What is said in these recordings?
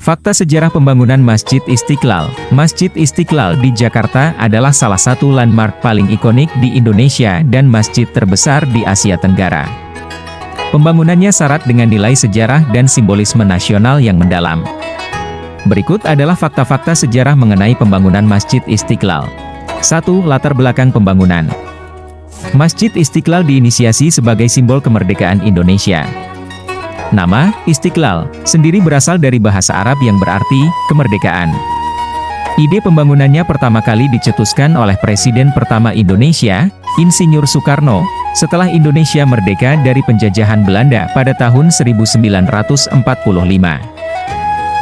Fakta sejarah pembangunan Masjid Istiqlal. Masjid Istiqlal di Jakarta adalah salah satu landmark paling ikonik di Indonesia dan masjid terbesar di Asia Tenggara. Pembangunannya syarat dengan nilai sejarah dan simbolisme nasional yang mendalam. Berikut adalah fakta-fakta sejarah mengenai pembangunan Masjid Istiqlal. 1. Latar belakang pembangunan. Masjid Istiqlal diinisiasi sebagai simbol kemerdekaan Indonesia. Nama, Istiqlal, sendiri berasal dari bahasa Arab yang berarti, kemerdekaan. Ide pembangunannya pertama kali dicetuskan oleh Presiden pertama Indonesia, Insinyur Soekarno, setelah Indonesia merdeka dari penjajahan Belanda pada tahun 1945.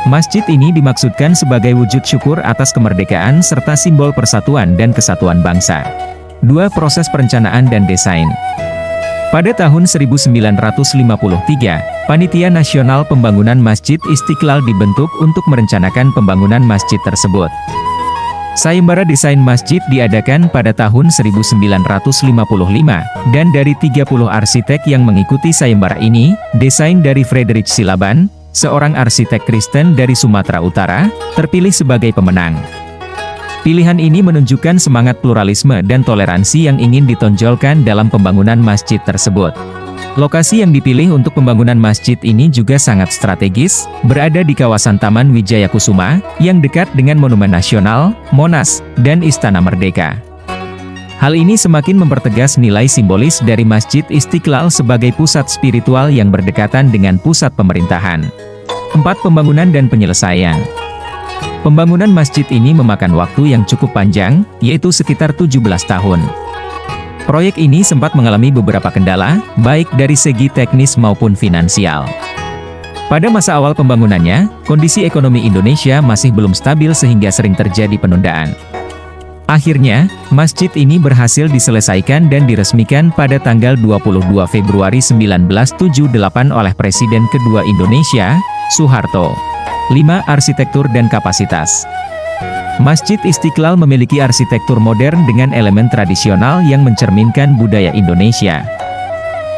Masjid ini dimaksudkan sebagai wujud syukur atas kemerdekaan serta simbol persatuan dan kesatuan bangsa. 2. Proses perencanaan dan desain. Pada tahun 1953, Panitia Nasional Pembangunan Masjid Istiqlal dibentuk untuk merencanakan pembangunan masjid tersebut. Sayembara desain masjid diadakan pada tahun 1955, dan dari 30 arsitek yang mengikuti sayembara ini, desain dari Friedrich Silaban, seorang arsitek Kristen dari Sumatera Utara, terpilih sebagai pemenang. Pilihan ini menunjukkan semangat pluralisme dan toleransi yang ingin ditonjolkan dalam pembangunan masjid tersebut. Lokasi yang dipilih untuk pembangunan masjid ini juga sangat strategis, berada di kawasan Taman Wijaya Kusuma, yang dekat dengan Monumen Nasional, Monas, dan Istana Merdeka. Hal ini semakin mempertegas nilai simbolis dari Masjid Istiqlal sebagai pusat spiritual yang berdekatan dengan pusat pemerintahan. 4. Pembangunan dan penyelesaian. Pembangunan masjid ini memakan waktu yang cukup panjang, yaitu sekitar 17 tahun. Proyek ini sempat mengalami beberapa kendala, baik dari segi teknis maupun finansial. Pada masa awal pembangunannya, kondisi ekonomi Indonesia masih belum stabil sehingga sering terjadi penundaan. Akhirnya, masjid ini berhasil diselesaikan dan diresmikan pada tanggal 22 Februari 1978 oleh Presiden kedua Indonesia, Soeharto. 5. Arsitektur dan kapasitas. Masjid Istiqlal memiliki arsitektur modern dengan elemen tradisional yang mencerminkan budaya Indonesia.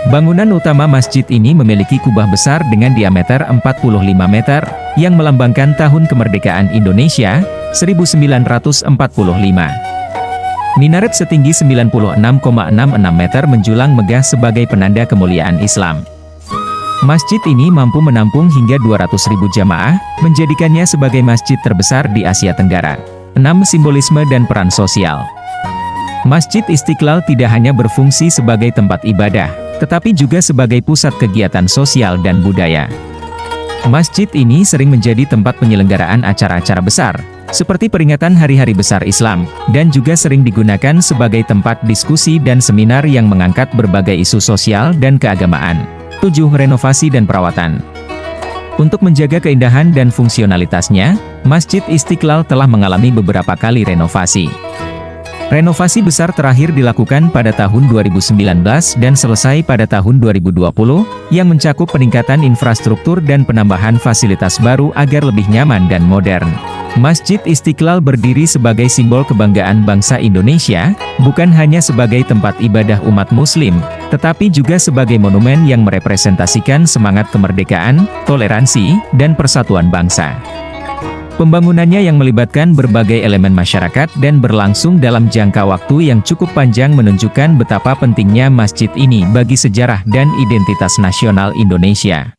Bangunan utama masjid ini memiliki kubah besar dengan diameter 45 meter, yang melambangkan tahun kemerdekaan Indonesia, 1945. Minaret setinggi 96,66 meter menjulang megah sebagai penanda kemuliaan Islam. Masjid ini mampu menampung hingga 200.000 jamaah, menjadikannya sebagai masjid terbesar di Asia Tenggara. 6. Simbolisme dan peran sosial. Masjid Istiqlal tidak hanya berfungsi sebagai tempat ibadah, tetapi juga sebagai pusat kegiatan sosial dan budaya. Masjid ini sering menjadi tempat penyelenggaraan acara-acara besar, seperti peringatan hari-hari besar Islam, dan juga sering digunakan sebagai tempat diskusi dan seminar yang mengangkat berbagai isu sosial dan keagamaan. 7. Renovasi dan perawatan. Untuk menjaga keindahan dan fungsionalitasnya, Masjid Istiqlal telah mengalami beberapa kali renovasi. Renovasi besar terakhir dilakukan pada tahun 2019 dan selesai pada tahun 2020, yang mencakup peningkatan infrastruktur dan penambahan fasilitas baru agar lebih nyaman dan modern. Masjid Istiqlal berdiri sebagai simbol kebanggaan bangsa Indonesia, bukan hanya sebagai tempat ibadah umat Muslim, tetapi juga sebagai monumen yang merepresentasikan semangat kemerdekaan, toleransi, dan persatuan bangsa. Pembangunannya yang melibatkan berbagai elemen masyarakat dan berlangsung dalam jangka waktu yang cukup panjang menunjukkan betapa pentingnya masjid ini bagi sejarah dan identitas nasional Indonesia.